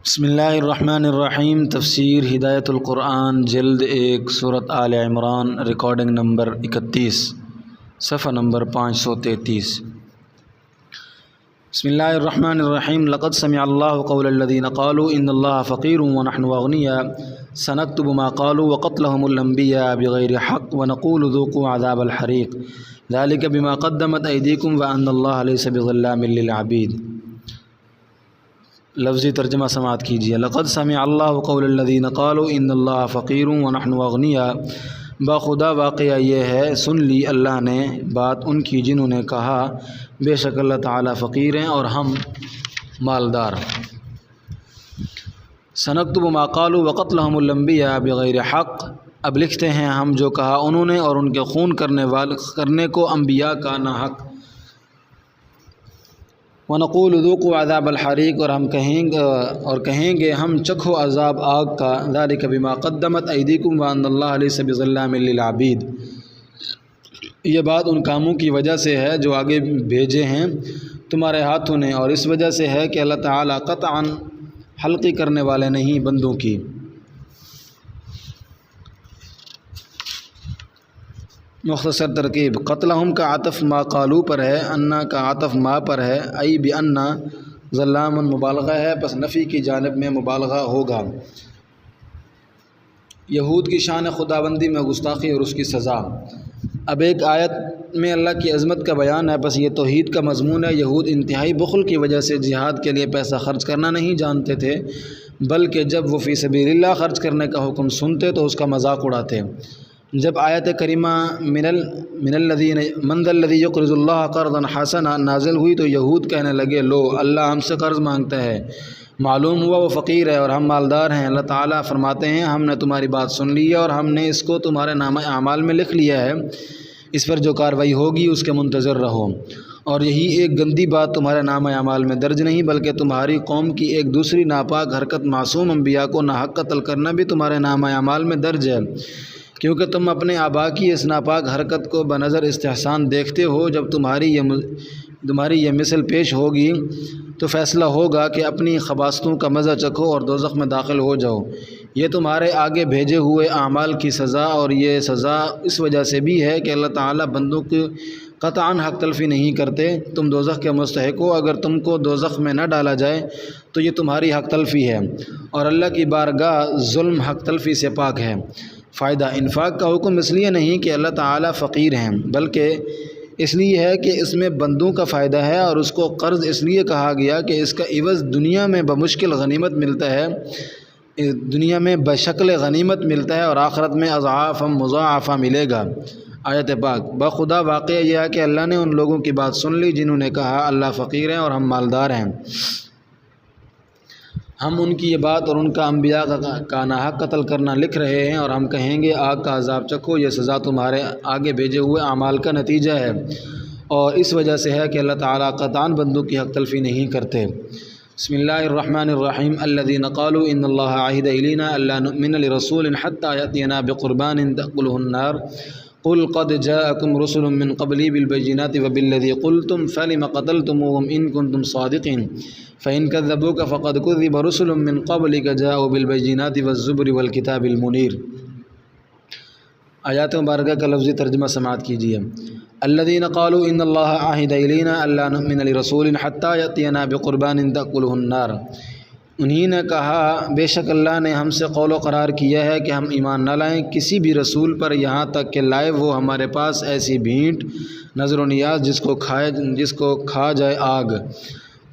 بسم اللہ الرحمن الرحیم۔ تفسیر ہدایت القرآن جلد 1 سورۃ آل عمران، ریکارڈنگ نمبر 31، صفحہ نمبر 533۔ بسم اللہ الرحمن الرحیم۔ لقد سمع اللہ قول الذین قالوا ان اللہ فقیر ونحن اغنیاء سنکتب ما قالوا وقتلهم الانبیاء بغیر حق ونقول ذوقوا عذاب الحریق ذلک بما قدمت ایدیکم وان اللہ لیس بظلام للعبید۔ لفظی ترجمہ سماعت کیجیے۔ لقد سمع اللہ قول الذین قالوا ان اللہ فقیر ونحن اغنیاء، بخدا واقعہ یہ ہے سن لی اللہ نے بات ان کی جنہوں نے کہا بے شک اللہ تعالیٰ فقیر ہیں اور ہم مالدار۔ سنکتب ما قالوا وقتلهم الانبیاء بغیر حق، اب لکھتے ہیں ہم جو کہا انہوں نے اور ان کے خون کرنے کو انبیاء کا نہ حق۔ وَنَقُولُ ذُوقُوا عَذَابَ الْحَرِيقِ، اور ہم کہیں گے ہم چکھو عذاب آگ کا۔ ذَلِكَ بِمَا قَدَّمَتْ أَيْدِيكُمْ وَأَنَّ اللَّهَ لَيْسَ بِظَلَّامٍ لِّلْعَبِيدِ، یہ بات ان کاموں کی وجہ سے ہے جو آگے بھیجے ہیں تمہارے ہاتھوں نے، اور اس وجہ سے ہے کہ اللہ تعالیٰ قطعاً حلقی کرنے والے نہیں بندوں کی۔ مختصر ترکیب، قتلہم کا عطف ما قالو پر ہے، انا کا عطف ما پر ہے، ای بأنا ظلام مبالغہ ہے، پس نفی کی جانب میں مبالغہ ہوگا۔ یہود کی شان خداوندی میں گستاخی اور اس کی سزا۔ اب ایک آیت میں اللہ کی عظمت کا بیان ہے، پس یہ توحید کا مضمون ہے۔ یہود انتہائی بخل کی وجہ سے جہاد کے لیے پیسہ خرچ کرنا نہیں جانتے تھے، بلکہ جب وہ فی سبیل اللہ خرچ کرنے کا حکم سنتے تو اس کا مذاق اڑاتے۔ جب آیت کریمہ من ذا الذی یقرض اللہ قرضا حسنا نازل ہوئی تو یہود کہنے لگے لو اللہ ہم سے قرض مانگتا ہے، معلوم ہوا وہ فقیر ہے اور ہم مالدار ہیں۔ اللہ تعالیٰ فرماتے ہیں ہم نے تمہاری بات سن لی ہے اور ہم نے اس کو تمہارے نامہ اعمال میں لکھ لیا ہے، اس پر جو کارروائی ہوگی اس کے منتظر رہو، اور یہی ایک گندی بات تمہارے نامہ اعمال میں درج نہیں بلکہ تمہاری قوم کی ایک دوسری ناپاک حرکت معصوم انبیاء کو ناحق قتل کرنا بھی تمہارے نامہ اعمال میں درج ہے، کیونکہ تم اپنے آبا کی اس ناپاک حرکت کو بنظر استحسان دیکھتے ہو۔ جب تمہاری یہ مثل پیش ہوگی تو فیصلہ ہوگا کہ اپنی خباثتوں کا مزہ چکھو اور دوزخ میں داخل ہو جاؤ۔ یہ تمہارے آگے بھیجے ہوئے اعمال کی سزا، اور یہ سزا اس وجہ سے بھی ہے کہ اللہ تعالیٰ بندوں کی قطعاً حق تلفی نہیں کرتے۔ تم دوزخ کے مستحق ہو، اگر تم کو دوزخ میں نہ ڈالا جائے تو یہ تمہاری حق تلفی ہے، اور اللہ کی بارگاہ ظلم حق تلفی سے پاک ہے۔ فائدہ، انفاق کا حکم اس لیے نہیں کہ اللہ تعالیٰ فقیر ہیں، بلکہ اس لیے ہے کہ اس میں بندوں کا فائدہ ہے، اور اس کو قرض اس لیے کہا گیا کہ اس کا عوض دنیا میں بمشکل غنیمت ملتا ہے، دنیا میں بشکل غنیمت ملتا ہے اور آخرت میں اضعاف مضاعفہ ملے گا۔ آیت پاک، بخدا واقعہ یہ ہے کہ اللہ نے ان لوگوں کی بات سن لی جنہوں نے کہا اللہ فقیر ہیں اور ہم مالدار ہیں۔ ہم ان کی یہ بات اور ان کا انبیاء کا ناحق قتل کرنا لکھ رہے ہیں، اور ہم کہیں گے آگ کا عذاب چکھو، یہ سزا تمہارے آگے بھیجے ہوئے اعمال کا نتیجہ ہے، اور اس وجہ سے ہے کہ اللہ تعالیٰ قطعاً بندوں کی حق تلفی نہیں کرتے۔ بسم اللہ الرحمن الرحیم۔ الذین قالوا ان اللہ عہد الینا الا نؤمن لرسول حتی یأتینا بقربان تأکلہ النار قل قد جاءکم رسل من قبلی بالبینات وبالذی قلتم فلم قتلتموہم ان کنتم صادقین فإن كذبوك فقد كذب رسل من قبلك جاءوا بالبينات والزبر والكتاب المنیر۔ آیات مبارکہ کا لفظی ترجمہ سماعت کیجیے۔ الذين قالوا ان اللہ عہد الینا الا نؤمن لرسول حتى يأتينا بقربان تأكله النار، انہی نے کہا بے شک اللہ نے ہم سے قول و قرار کیا ہے کہ ہم ایمان نہ لائیں کسی بھی رسول پر یہاں تک کہ لائے وہ ہمارے پاس ایسی بھینٹ نظر و نیاز جس کو کھا جائے آگ۔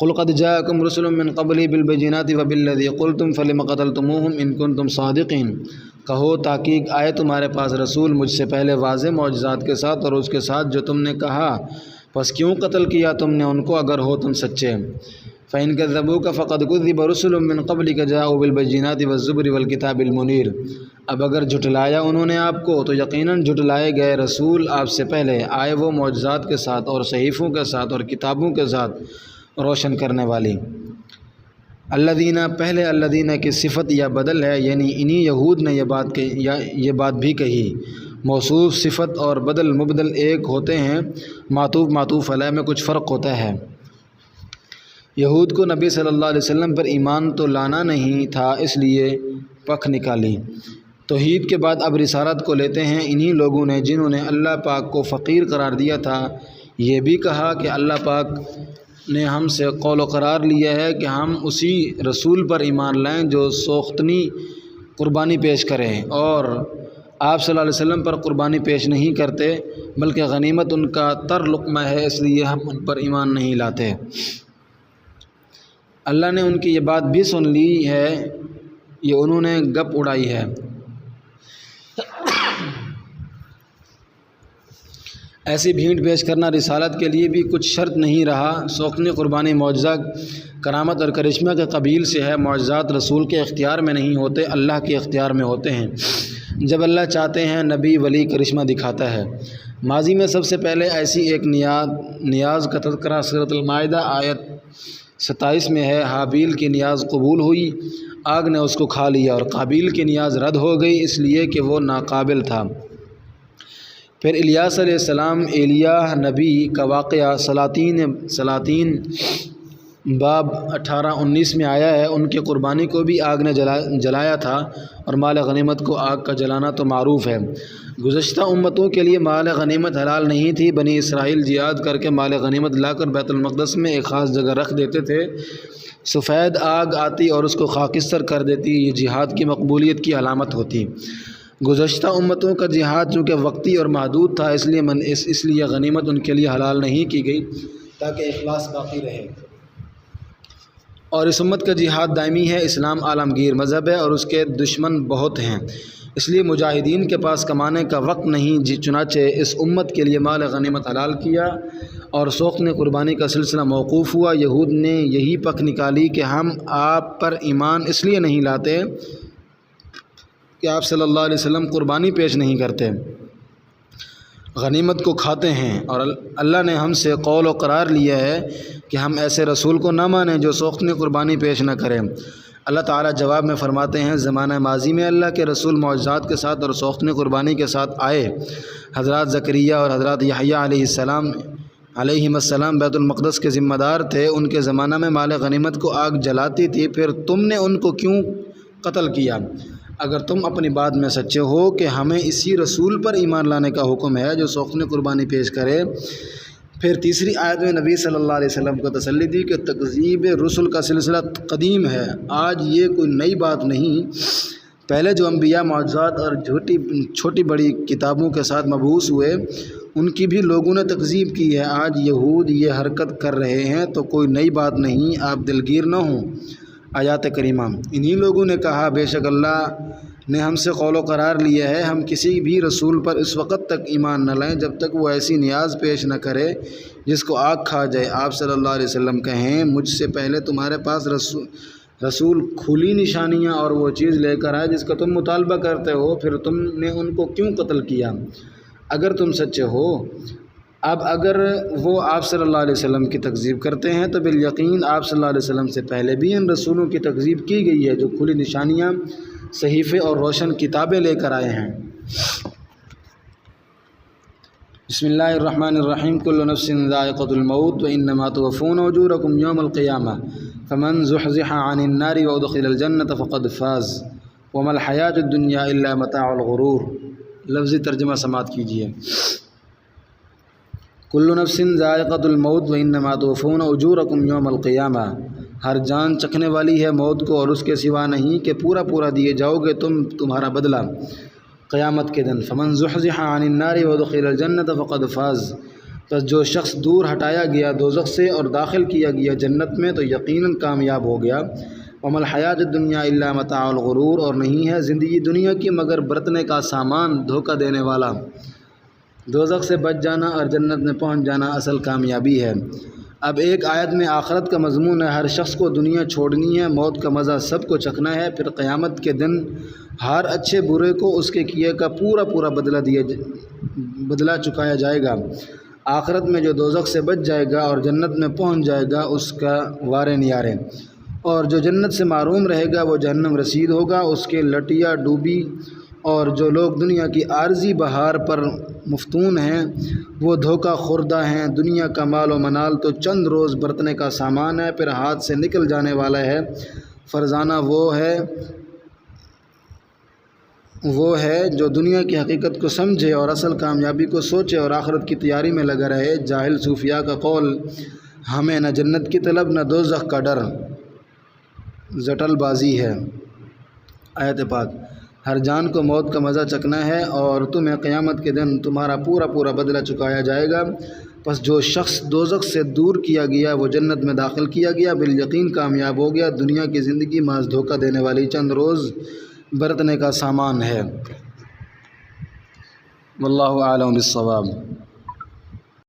قل قد جاءکم رسل من قبلی بالبینات وبالذی قلتم فلم قتلتموہم ان کنتم صادقین، کہو تحقیق آئے تمہارے پاس رسول مجھ سے پہلے واضح معجزات کے ساتھ اور اس کے ساتھ جو تم نے کہا، پس کیوں قتل کیا تم نے ان کو اگر ہو تم سچے۔ فإن كذبوك فقد كذب رسل من قبلك جاءوا بالبينات والزبر والكتاب المنیر، اب اگر جھٹلایا انہوں نے آپ کو تو یقیناً جھٹلائے گئے رسول آپ سے پہلے آئے وہ معجزات کے ساتھ اور صحیفوں کے ساتھ اور کتابوں کے ساتھ روشن کرنے والی۔ الذین، پہلے الذین کی صفت یا بدل ہے، یعنی انہی یہود نے یہ بات بھی کہی۔ موصوف صفت اور بدل مبدل ایک ہوتے ہیں، معطوف معطوف علیہ میں کچھ فرق ہوتا ہے۔ یہود کو نبی صلی اللہ علیہ وسلم پر ایمان تو لانا نہیں تھا، اس لیے پکھ نکالی۔ توحید کے بعد اب رسالت کو لیتے ہیں انہی لوگوں نے جنہوں نے اللہ پاک کو فقیر قرار دیا تھا۔ یہ بھی کہا کہ اللہ پاک نے ہم سے قول و قرار لیا ہے کہ ہم اسی رسول پر ایمان لائیں جو سوختنی قربانی پیش کریں، اور آپ صلی اللہ علیہ وسلم پر قربانی پیش نہیں کرتے بلکہ غنیمت ان کا تر لقمہ ہے، اس لیے ہم ان پر ایمان نہیں لاتے۔ اللہ نے ان کی یہ بات بھی سن لی ہے، یہ انہوں نے گپ اڑائی ہے۔ ایسی بھیٹ پیش کرنا رسالت کے لیے بھی کچھ شرط نہیں رہا۔ سوختنی قربانی معجزہ، کرامت اور کرشمہ کے قبیل سے ہے۔ معجزات رسول کے اختیار میں نہیں ہوتے، اللہ کے اختیار میں ہوتے ہیں۔ جب اللہ چاہتے ہیں نبی ولی کرشمہ دکھاتا ہے۔ ماضی میں سب سے پہلے ایسی ایک نیاز کا تذکرہ سورۃ المائدہ آیت 27 میں ہے۔ حابیل کی نیاز قبول ہوئی، آگ نے اس کو کھا لیا، اور قابیل کی نیاز رد ہو گئی اس لیے کہ وہ ناقابل تھا۔ پھر الیاس علیہ السلام ایلیاہ نبی کا واقعہ سلاطین باب 18-19 میں آیا ہے۔ ان کی قربانی کو بھی آگ نے جلایا تھا، اور مال غنیمت کو آگ کا جلانا تو معروف ہے۔ گزشتہ امتوں کے لیے مال غنیمت حلال نہیں تھی۔ بنی اسرائیل جہاد کر کے مال غنیمت لا کر بیت المقدس میں ایک خاص جگہ رکھ دیتے تھے۔ سفید آگ آتی اور اس کو خاکستر کر دیتی، یہ جہاد کی مقبولیت کی علامت ہوتی۔ گزشتہ امتوں کا جہاد چونکہ وقتی اور محدود تھا، اس لیے غنیمت ان کے لیے حلال نہیں کی گئی تاکہ اخلاص باقی رہے۔ اور اس امت کا جہاد دائمی ہے۔ اسلام عالمگیر مذہب ہے اور اس کے دشمن بہت ہیں، اس لیے مجاہدین کے پاس کمانے کا وقت نہیں، چنانچہ اس امت کے لیے مال غنیمت حلال کیا اور سوختنی قربانی کا سلسلہ موقوف ہوا۔ یہود نے یہی پکھ نکالی کہ ہم آپ پر ایمان اس لیے نہیں لاتے کہ آپ صلی اللہ علیہ وسلم قربانی پیش نہیں کرتے، غنیمت کو کھاتے ہیں، اور اللہ نے ہم سے قول و قرار لیا ہے کہ ہم ایسے رسول کو نہ مانیں جو سوختنی قربانی پیش نہ کریں۔ اللہ تعالیٰ جواب میں فرماتے ہیں، زمانہ ماضی میں اللہ کے رسول معجزات کے ساتھ اور سوختنی قربانی کے ساتھ آئے۔ حضرات زکریا اور حضرات یحییٰ علیہم السلام بیت المقدس کے ذمہ دار تھے۔ ان کے زمانہ میں مال غنیمت کو آگ جلاتی تھی، پھر تم نے ان کو کیوں قتل کیا؟ اگر تم اپنی بات میں سچے ہو کہ ہمیں اسی رسول پر ایمان لانے کا حکم ہے جو سوختنی قربانی پیش کرے۔ پھر تیسری آیت میں نبی صلی اللہ علیہ وسلم کو تسلی دی کہ تکذیب رسل کا سلسلہ قدیم ہے، آج یہ کوئی نئی بات نہیں۔ پہلے جو انبیاء معجزات اور چھوٹی بڑی کتابوں کے ساتھ مبعوث ہوئے، ان کی بھی لوگوں نے تکذیب کی ہے۔ آج یہود یہ حرکت کر رہے ہیں تو کوئی نئی بات نہیں، آپ دلگیر نہ ہوں۔ آیات کریمہ۔ انہی لوگوں نے کہا، بے شک اللہ نے ہم سے قول و قرار لیا ہے ہم کسی بھی رسول پر اس وقت تک ایمان نہ لائیں جب تک وہ ایسی نیاز پیش نہ کرے جس کو آگ کھا جائے۔ آپ صلی اللہ علیہ وسلم کہیں، مجھ سے پہلے تمہارے پاس رسول کھلی نشانیاں اور وہ چیز لے کر آئے جس کا تم مطالبہ کرتے ہو، پھر تم نے ان کو کیوں قتل کیا اگر تم سچے ہو؟ اب اگر وہ آپ صلی اللہ علیہ وسلم کی تکذیب کرتے ہیں تو بالیقین آپ صلی اللہ علیہ وسلم سے پہلے بھی ان رسولوں کی تکذیب کی گئی ہے جو کھلی نشانیاں، صحیفے اور روشن کتابیں لے کر آئے ہیں۔ بسم اللہ الرحمن الرحیم۔ کل نفس ذائقۃ الموت وانما توفون اجورکم یوم القیامہ فمن زحزح عن النار وادخل الجنۃ فقد فاز وما الحیاۃ الدنیا الا متاع الغرور۔ لفظی ترجمہ سماعت کیجیے۔ کل نفس ذائقۃ الموت وانما توفون اجورکم یوم القیامہ، ہر جان چکھنے والی ہے موت کو اور اس کے سوا نہیں کہ پورا پورا دیے جاؤ گے تمہارا بدلہ قیامت کے دن۔ فمن زحزح عن النار وادخل الجنۃ فقد فاز، پس جو شخص دور ہٹایا گیا دوزخ سے اور داخل کیا گیا جنت میں تو یقیناً کامیاب ہو گیا۔ وما الحیات الدنیا الا متاع الغرور، اور نہیں ہے زندگی دنیا کی مگر برتنے کا سامان، دھوکہ دینے والا۔ دوزخ سے بچ جانا اور جنت میں پہنچ جانا اصل کامیابی ہے۔ اب ایک آیت میں آخرت کا مضمون ہے، ہر شخص کو دنیا چھوڑنی ہے، موت کا مزہ سب کو چکھنا ہے، پھر قیامت کے دن ہر اچھے برے کو اس کے کیے کا پورا پورا بدلہ چکایا جائے گا۔ آخرت میں جو دوزخ سے بچ جائے گا اور جنت میں پہنچ جائے گا اس کا وارے نیارے، اور جو جنت سے محروم رہے گا وہ جہنم رسید ہوگا، اس کے لٹیا ڈوبی اور جو لوگ دنیا کی عارضی بہار پر مفتون ہیں وہ دھوکہ خوردہ ہیں۔ دنیا کا مال و منال تو چند روز برتنے کا سامان ہے، پھر ہاتھ سے نکل جانے والا ہے۔ فرزانہ وہ ہے جو دنیا کی حقیقت کو سمجھے اور اصل کامیابی کو سوچے اور آخرت کی تیاری میں لگا رہے۔ جاہل صوفیاء کا قول ہمیں نہ جنت کی طلب نہ دوزخ کا ڈر، زٹل بازی ہے۔ آیت پاک: ہر جان کو موت کا مزہ چکھنا ہے اور تمہیں قیامت کے دن تمہارا پورا بدلہ چکایا جائے گا۔ پس جو شخص دوزخ سے دور کیا گیا وہ جنت میں داخل کیا گیا، بالیقین کامیاب ہو گیا۔ دنیا کی زندگی محض دھوکہ دینے والی چند روز برتنے کا سامان ہے۔ واللہ اعلم بالصواب۔